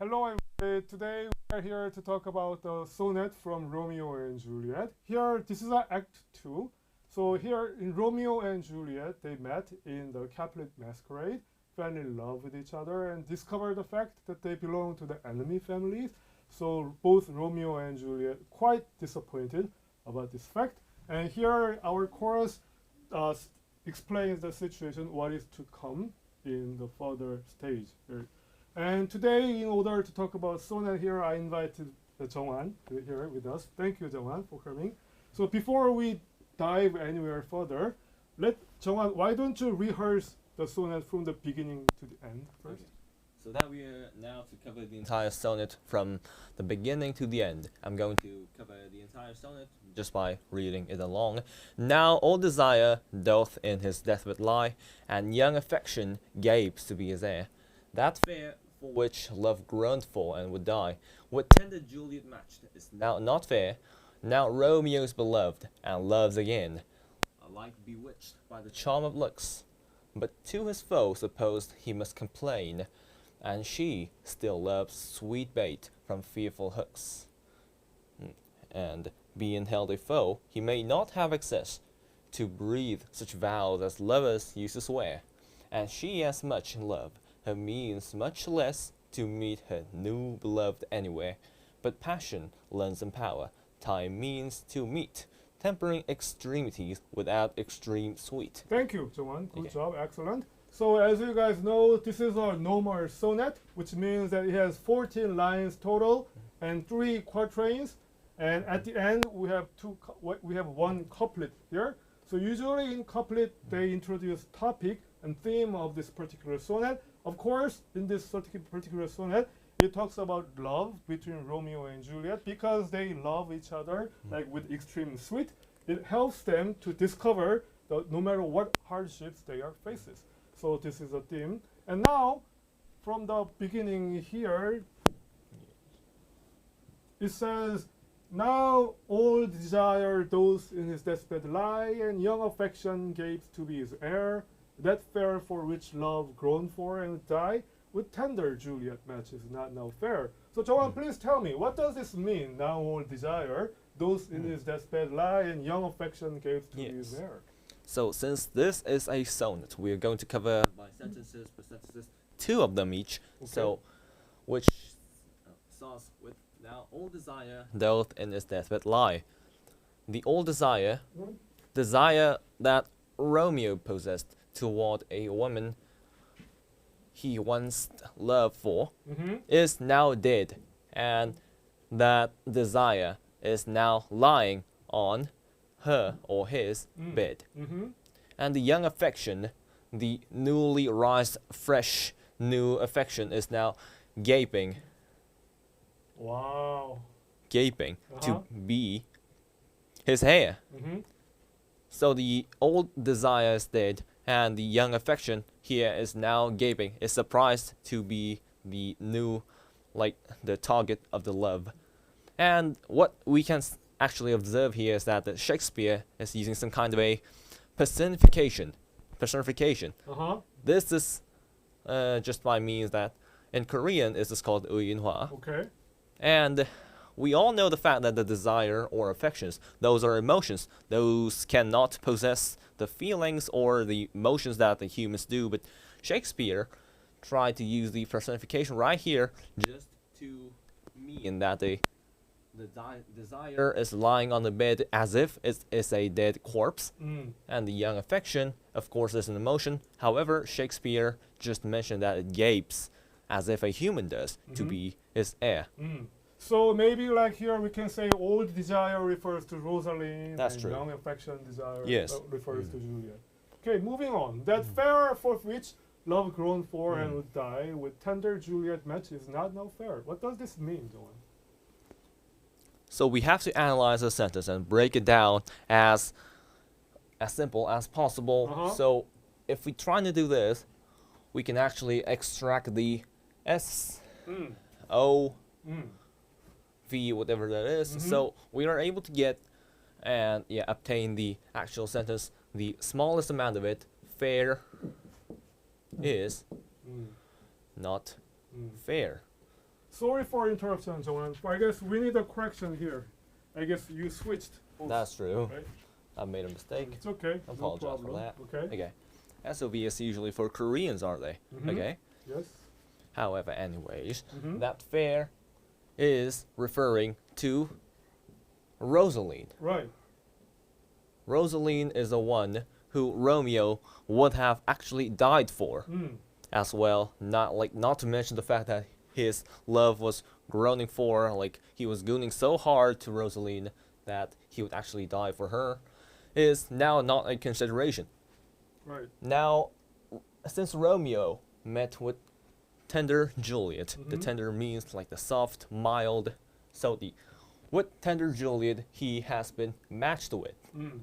Hello everybody. Today we are here to talk about the sonnet from Romeo and Juliet. Here, this is Act 2. So here in Romeo and Juliet, they met in the Capulet masquerade, fell in love with each other, and discovered the fact that they belong to the enemy families. So both Romeo and Juliet quite disappointed about this fact. And here our chorus explains the situation, what is to come in the further stage. And today, in order to talk about sonnet here, I invited Jongwan here with us. Thank you, Jongwan, for coming. So before we dive anywhere further, Jongwan, why don't you rehearse the sonnet from the beginning to the end first? Okay. So that we are now to cover the entire sonnet from the beginning to the end. I'm going to cover the entire sonnet just by reading it along. Now all desire doth in his deathbed lie, and young affection gapes to be his heir. That fair for which love groaned for and would die, with tender Juliet matched, is now not fair. Now Romeo's beloved, and loves again, alike bewitched by the charm of looks. But to his foe supposed he must complain, and she still loves sweet bait from fearful hooks. And being held a foe, he may not have access to breathe such vows as lovers used to swear, and she as much in love, her means much less to meet her new beloved anywhere. But passion lends them power, time means to meet, tempering extremities without extreme sweet. Thank you, Jongwan. Good job, excellent. So as you guys know, this is a normal sonnet, which means that it has 14 lines total and 3 quatrains. And at the end, we have one couplet here. So usually in couplet, they introduce topic and theme of this particular sonnet. Of course, in this particular sonnet, it talks about love between Romeo and Juliet because they love each other like with extreme sweet. It helps them to discover that no matter what hardships they are faces. So this is a theme. And now, from the beginning here, it says, now all desire those in his deathbed lie, and young affection gapes to be his heir. That fair for which love groaned for and die, with tender Juliet matches not now fair. So Jongwan, please tell me, what does this mean? Now all desire those in his deathbed lie, and young affection gapes to be his heir. So since this is a sonnet, we are going to cover by sentences per sentences, 2 of them each. Okay. So, which starts with now all desire doth in his deathbed lie. The all desire that Romeo possessed toward a woman he once loved for is now dead, and that desire is now lying on her or his bed. And the young affection, the newly raised, fresh, new affection is now gaping. Wow. Gaping to be his heir. So the old desire is dead, and the young affection here is now gaping, is surprised to be the new, like the target of the love. And what we can actually observe here is that Shakespeare is using some kind of a personification. This is just by means that in Korean this is called 의인화. Okay. And we all know the fact that the desire or affections, those are emotions. Those cannot possess the feelings or the emotions that the humans do. But Shakespeare tried to use the personification right here just to mean that the desire is lying on the bed as if it is a dead corpse. And the young affection, of course, is an emotion. However, Shakespeare just mentioned that it gapes as if a human does to be his heir. So maybe like here we can say old desire refers to Rosalind. That's and true. Young affection desire refers to Juliet. Okay, moving on. That fair for which love groaned for and would die, with tender Juliet match is not now fair. What does this mean, Joan? So we have to analyze the sentence and break it down as simple as possible. So if we try to do this, we can actually extract the S, O, V, whatever that is. So we are able to get and obtain the actual sentence. The smallest amount of it, fair, is not fair. Sorry for interruption, Jonan. I guess we need a correction here. I guess you switched. That's true. Right? I made a mistake. It's okay. I No apologize for problem. that. Okay. Okay. SOV is usually for Koreans, are they? Mhm. Okay. Yes. However, anyways, Mhm. that fair is referring to Rosaline. Right. Rosaline is the one who Romeo would have actually died for Mm. as well. Not to mention the fact that his love was groaning for, like he was gooning so hard to Rosaline that he would actually die for her, is now not a consideration. Right. Now, since Romeo met with tender Juliet, the Mhm. tender means like the soft, mild, so with tender Juliet he has been matched with. Mm.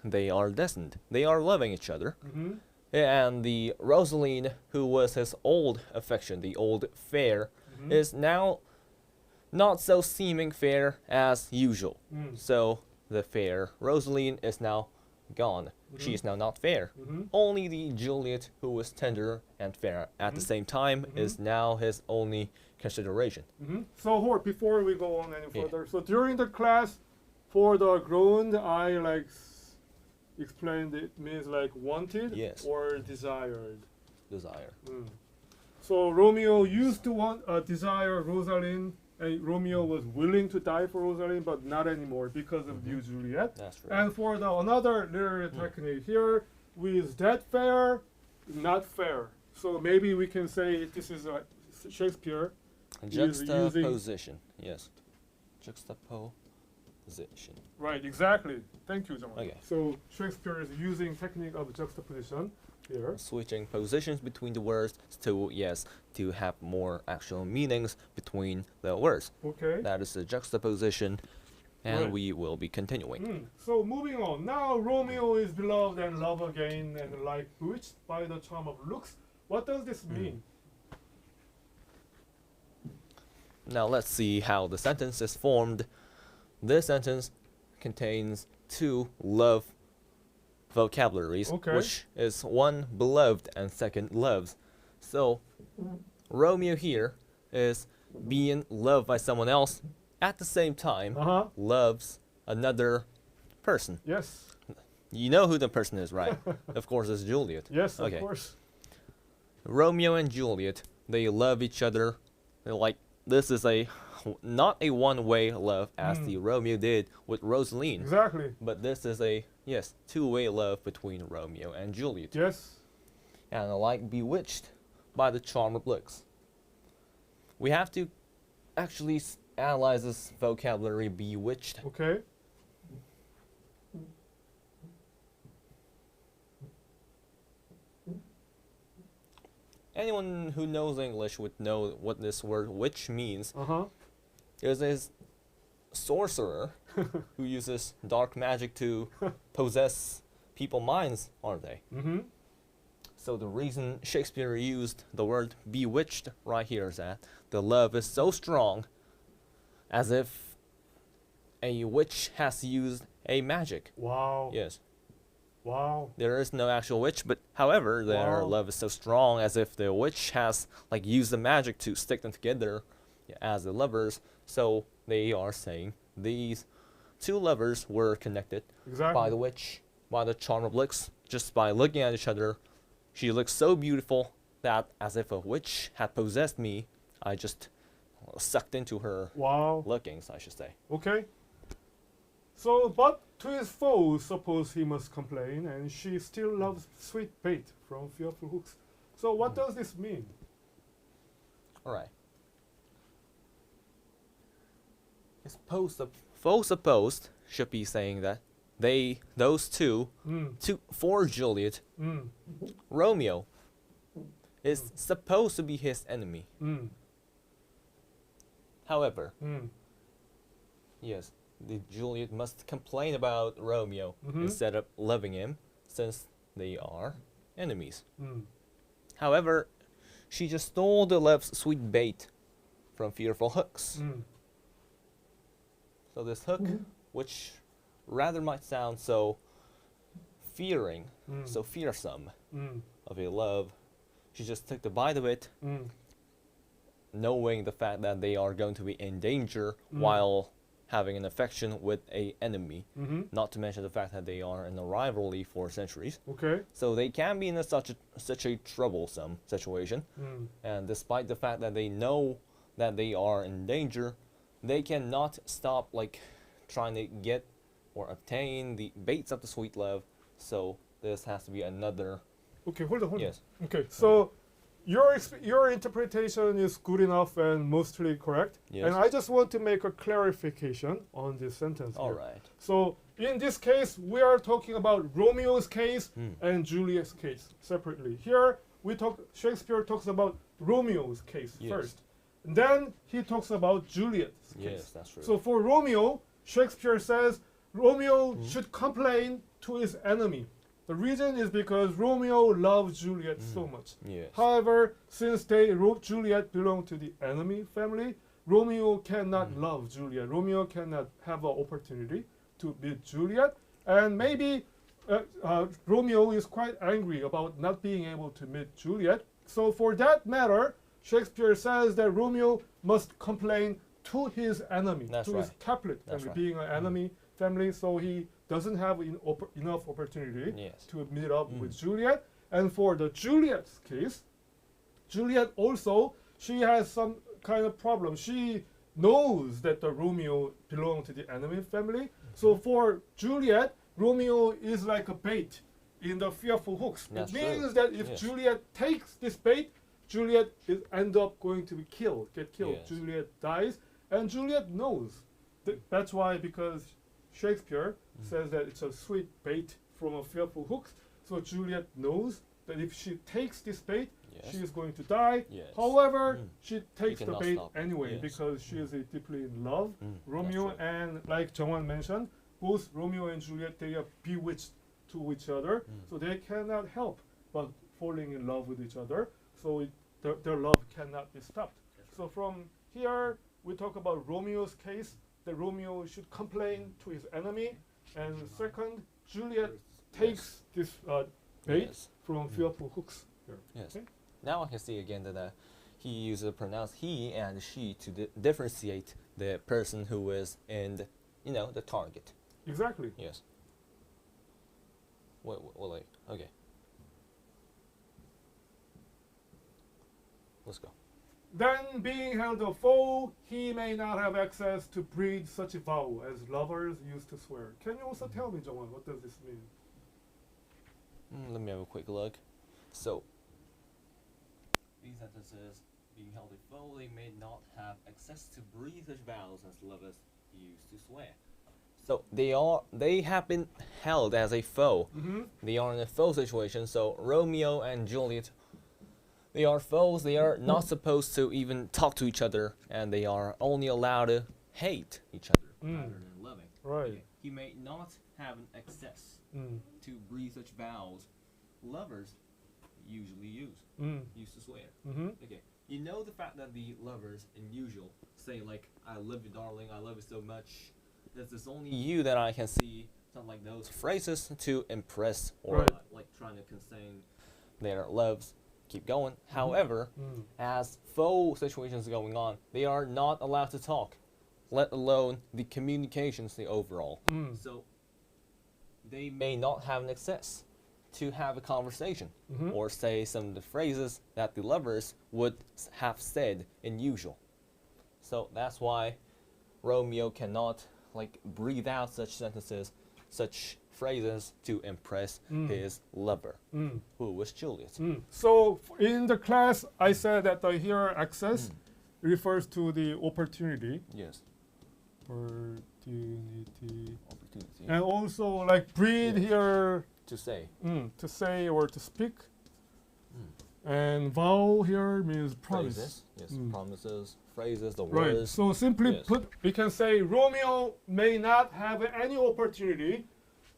They are destined. They are loving each other. Mhm. And the Rosaline, who was his old affection, the old fair, Mhm. is now not so seeming fair as usual. Mm. So the fair Rosaline is now gone. She Mhm. is now not fair. Mhm. Only the Juliet, who was tender and fair at the Mhm. same time, Mhm. is now his only consideration. Mhm. So Hort, before we go on any Yeah. further, so during the class, for the groaned, I explained it means like wanted Yes. or desired. Desire. Mm. So Romeo used to desire Rosaline, and Romeo was willing to die for Rosaline, but not anymore because of you, Juliet. That's true. And for the another literary technique here, with that fair, not fair. So maybe we can say this is Shakespeare. using- Juxtaposition. Yes. Juxtaposition. Right, exactly. Thank you, John. Okay. So Shakespeare is using technique of juxtaposition here. Switching positions between the words to have more actual meanings between the words. Okay. That is the juxtaposition, and Right. we will be continuing. So moving on. Now Romeo is beloved and loved again and like bewitched by the charm of looks. What does this mean? Now let's see how the sentence is formed. This sentence contains two love vocabularies, Okay. which is one beloved and second loves. So Romeo here is being loved by someone else at the same time Uh-huh. loves another person. Yes. You know who the person is, right? Of course, it's Juliet. Yes, Okay. of course. Romeo and Juliet, they love each other. They're like, this is not a one-way love as the Romeo did with Rosaline, Exactly. but this is a two-way love between Romeo and Juliet. Yes. And like bewitched by the charm of looks. We have to actually analyze this vocabulary, bewitched. Okay. Anyone who knows English would know what this word witch means. Uh-huh. There's this sorcerer who uses dark magic to possess people's minds, aren't they? Mm-hmm. So the reason Shakespeare used the word bewitched right here is that the love is so strong as if a witch has used a magic. Wow. Yes. Wow. There is no actual witch, but however, their Wow. love is so strong as if the witch has like used the magic to stick them together as the lovers. So they are saying these two lovers were connected Exactly. by the witch, by the charm of looks. Just by looking at each other, she looks so beautiful that as if a witch had possessed me, I just sucked into her Wow. lookings, I should say. Okay. So, but to his foes, suppose he must complain, and she still loves sweet bait from fearful hooks. So, what does this mean? All right. His foes opposed should be saying that those two, for Juliet, Mm. Romeo is supposed to be his enemy. Mm. However, Mm. yes, the Juliet must complain about Romeo instead of loving him, since they are enemies. Mm. However, she just stole the love's sweet bait from fearful hooks. Mm. So this hook, which rather might sound so fearing, so fearsome Mm. of a love, she just took the bite of it, Mm. knowing the fact that they are going to be in danger while having an affection with a enemy. Not to mention the fact that they are in a rivalry for centuries. Okay. So they can be in such a troublesome situation. And despite the fact that they know that they are in danger, they cannot stop like trying to get or obtain the baits of the sweet love. So this has to be another. Okay, hold on. Yes. Okay, so your interpretation is good enough and mostly correct. Yes. And I just want to make a clarification on this sentence. All here. right. So in this case, we are talking about Romeo's case and Juliet's case separately. Here, Shakespeare talks about Romeo's case Yes. first. And then he talks about Juliet's case. Yes, that's true. So for Romeo, Shakespeare says Romeo should complain to his enemy. The reason is because Romeo loves Juliet so much. Yes. However, since Juliet belonged to the enemy family, Romeo cannot love Juliet. Romeo cannot have an opportunity to meet Juliet. And maybe Romeo is quite angry about not being able to meet Juliet. So for that matter, Shakespeare says that Romeo must complain to his enemy, That's to his right. Capulet That's family, right. being an enemy family, so he doesn't have enough opportunity Yes. to meet up with Juliet. And for the Juliet's case, Juliet also, she has some kind of problem. She knows that the Romeo belonged to the enemy family. So for Juliet, Romeo is like a bait in the fearful hooks. That's it means true. that if Yes. Juliet takes this bait, Juliet is end up going to be get killed. Yes. Juliet dies, and Juliet knows. That's why, because Shakespeare says that it's a sweet bait from a fearful hook. So Juliet knows that if she takes this bait, Yes. she is going to die. Yes. However, she takes the cannot bait stop. anyway Yes. because she is deeply in love. Romeo That's right. and like Jungwon mentioned, both Romeo and Juliet, they are bewitched to each other, so they cannot help but falling in love with each other. So their love cannot be stopped. So from here, we talk about Romeo's case, that Romeo should complain to his enemy. And second, Juliet takes this bait Yes. from fearful hooks. Here. Yes. Okay? Now I can see again that he uses the pronouns he and she to differentiate the person who is in the target. Exactly. Yes. Wait. Okay. Let's go. Then, being held a foe, he may not have access to breathe such a vow as lovers used to swear. Can you also tell me, Jungwon, what does this mean? Let me have a quick look. So, these sentences, being held a foe, they may not have access to breathe such vows as lovers used to swear. So they have been held as a foe. They are in a foe situation. So Romeo and Juliet, they are foes. They are not supposed to even talk to each other, and they are only allowed to hate each other rather than loving. Right. Okay. He may not have an access to breathe such vows lovers usually used to swear. Okay, you know the fact that the lovers in usual say like, I love you darling, I love you so much. There's only you that I can see something like those phrases to impress or Right. like trying to contain their loves. Keep going. However, as foe situations going on, they are not allowed to talk, let alone the communications, the overall. So they may not have an access to have a conversation or say some of the phrases that the lovers would have said in usual. So that's why Romeo cannot like breathe out such sentences, such phrases to impress his lover, who was Juliet. So in the class, I said that the here access refers to the opportunity. Yes. Opportunity. Opportunity. And also like breathe Yes. here To say. to say or to speak. And vow here means promise. Phrases. Yes. Promises, phrases, the Right. words. So simply Yes. put, we can say Romeo may not have any opportunity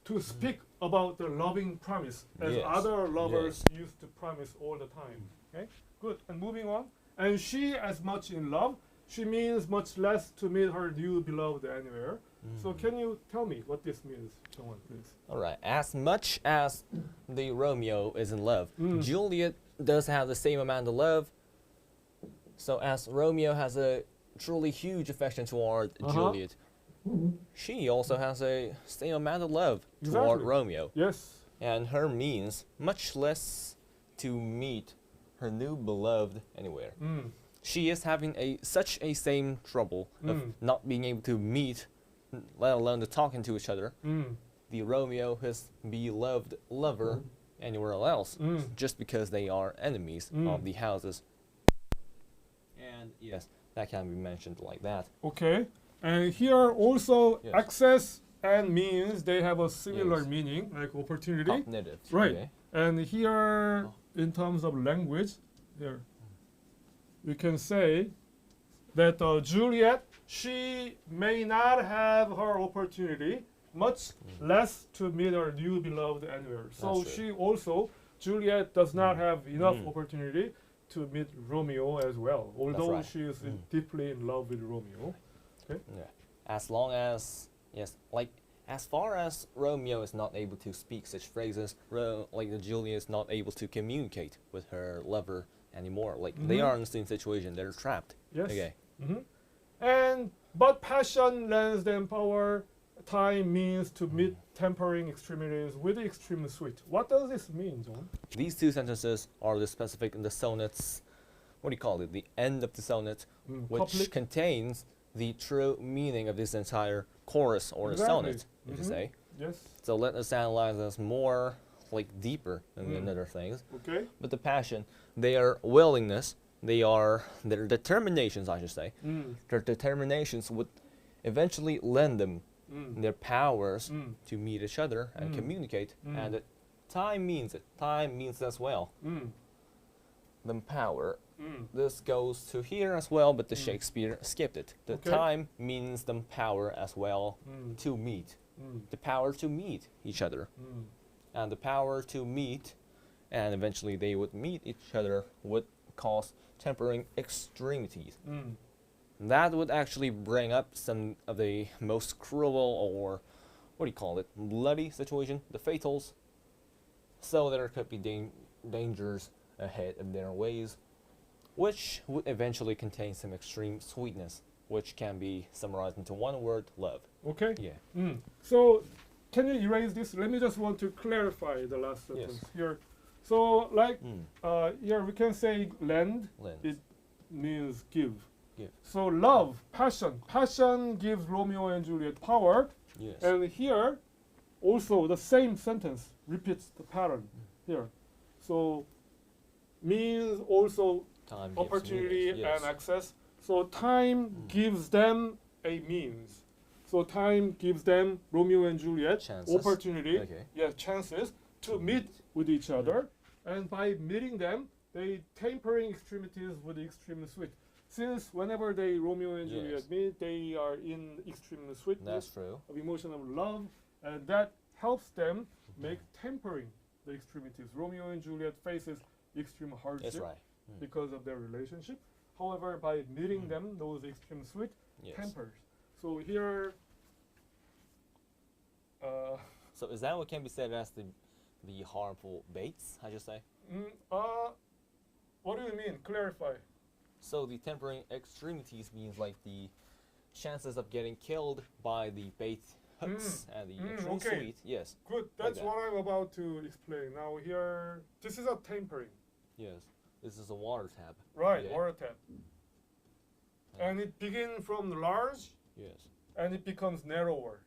to speak about the loving promise as Yes. other lovers used to promise all the time. Okay, good. And moving on. And she, as much in love, she means much less to meet her new beloved anywhere. So can you tell me what this means, Jungwon, please? All right. As much as the Romeo is in love, Juliet does have the same amount of love So as Romeo has a truly huge affection toward Juliet, she also has a same amount of love toward Exactly. Romeo. Yes. And her means much less to meet her new beloved anywhere. She is having such a same trouble of not being able to meet, let alone to talking to each other. The Romeo, his beloved lover, anywhere else, just because they are enemies of the houses. And yes, that can be mentioned like that. Okay. And here also Yes. access and means, they have a similar Yes. meaning, like opportunity. Cognitive. Right. Okay. And here, in terms of language, here, we can say that Juliet, she may not have her opportunity, much less to meet her new beloved anywhere. So That's true. she also, Juliet does not have enough opportunity to meet Romeo as well, although right. she is deeply in love with Romeo. Okay. Yeah. As long as, yes, like, as far as Romeo is not able to speak such phrases, like the Juliet is not able to communicate with her lover anymore. Like, they are in the same situation, they're trapped. Yes. Okay. But passion lends them power. Time means to meet tempering extremities with the extreme sweet. What does this mean, John? These two sentences are the specific in the sonnet's, what do you call it, the end of the sonnet, which Couplet? contains the true meaning of this entire chorus or the Exactly. sonnet, if you say. Yes. So let us analyze this more, like, deeper than the other things. Okay. But the passion, their willingness, their determinations, I should say, their determinations would eventually lend them their powers to meet each other and communicate. And that time means it. Time means as well. The power. This goes to here as well, but the Shakespeare skipped it. The Okay. time means the power as well to meet. The power to meet each other. And the power to meet, and eventually they would meet each other, would cause tempering extremities. That would actually bring up some of the most cruel, or what do you call it, bloody situation, the fatals. So there could be dangers ahead of their ways, which would eventually contain some extreme sweetness, which can be summarized into one word: love. Okay. Yeah. So, can you erase this? Let me just want to clarify the last sentence here. So, like, here we can say lend. Lend. It means give. Give. So love, passion. Passion gives Romeo and Juliet power. Yes. And here, also the same sentence repeats the pattern here. So means also Time gives opportunity meaning. Yes. and access. So time gives them a means. So time gives them, Romeo and Juliet, Chances. opportunity, Okay. chances to meet with each other. And by meeting them, they tempering extremities with the extreme sweet. Since whenever they, Romeo and Juliet, Yes. meet, they are in extreme sweetness That's true. of emotion of love, and that helps them make tempering the extremities. Romeo and Juliet faces extreme hardship That's right. because of their relationship. However, by meeting them, those extreme sweet Yes. tempers. So here, So is that what can be said as the harmful baits, I should say? what do you mean? Clarify. So the tempering extremities means like the chances of getting killed by the bait hooks and the extreme okay. sweet. Yes. Good. That's that. what I'm about to explain. Now here, this is a tempering. Yes. This is a water tap. Right, Yeah. water tap. And it begins from large Yes. and it becomes narrower.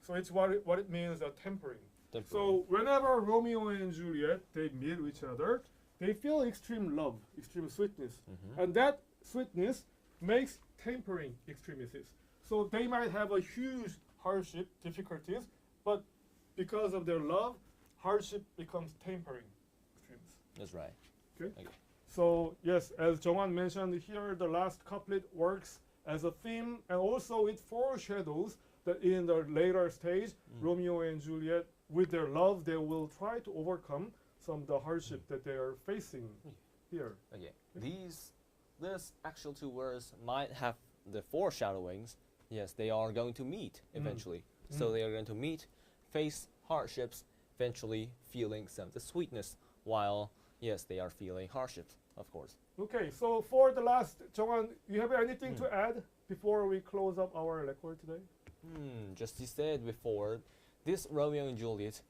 So it's what it means, a tempering. Tempering. So whenever Romeo and Juliet, they meet each other, they feel extreme love, extreme sweetness. And that sweetness makes tempering extremities. So they might have a huge hardship, difficulties, but because of their love, hardship becomes tempering extremes. That's right. Okay. So yes, as Jongwan mentioned here, the last couplet works as a theme, and also it foreshadows that in the later stage, Romeo and Juliet, with their love, they will try to overcome some of the hardship that they are facing here. Okay. These actual two words might have the foreshadowings. Yes, they are going to meet eventually. So they are going to meet, face hardships, eventually feeling some of the sweetness, while yes, they are feeling hardships, of course. Okay, so for the last, Jongwon, you have anything to add before we close up our record today? Just you said before, this Romeo and Juliet,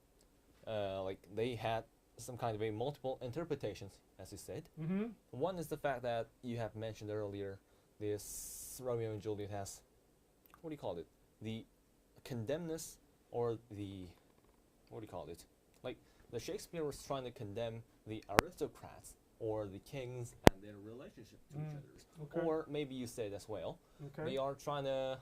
like they had some kind of a multiple interpretations, as you said. Mm-hmm. One is the fact that you have mentioned earlier, this Romeo and Juliet has, what do you call it? The condemnness, or the, what do you call it? Like the Shakespeare was trying to condemn the aristocrats or the kings and their relationship to each other. Okay. Or maybe you said as well, Okay. they are trying to,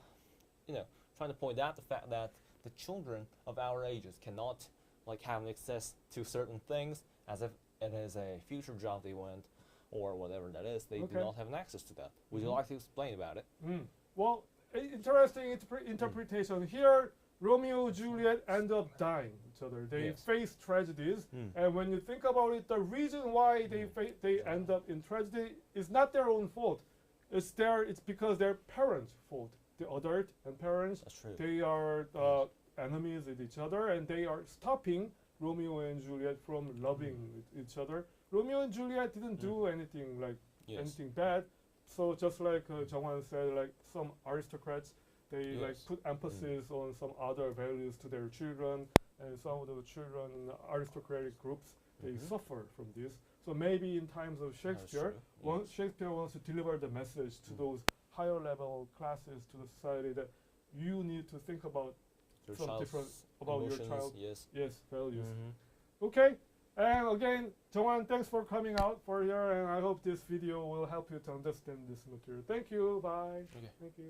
trying to point out the fact that the children of our ages cannot like have access to certain things as if it is a future job they want or whatever that is. They do not have an access to that. Would you like to explain about it? Well, interesting interpretation. Here, Romeo and Juliet end up dying each other. They face tragedies, and when you think about it, the reason why they end up in tragedy is not their own fault. It's because their parents' fault. The adult and parents, That's true. they are enemies with each other, and they are stopping Romeo and Juliet from loving each other. Romeo and Juliet didn't do anything like anything bad. So just like Jongwon said, like some aristocrats, they like put emphasis on some other values to their children, and some of the children in the aristocratic groups, they suffer from this. So maybe in times of Shakespeare, Shakespeare wants to deliver the message to those higher level classes, to the society, that you need to think about Your some child's different about your emotions, child. Yes. Values. Okay. And again, Jongwon, thanks for coming out for here, and I hope this video will help you to understand this material. Thank you. Bye. Okay. Thank you.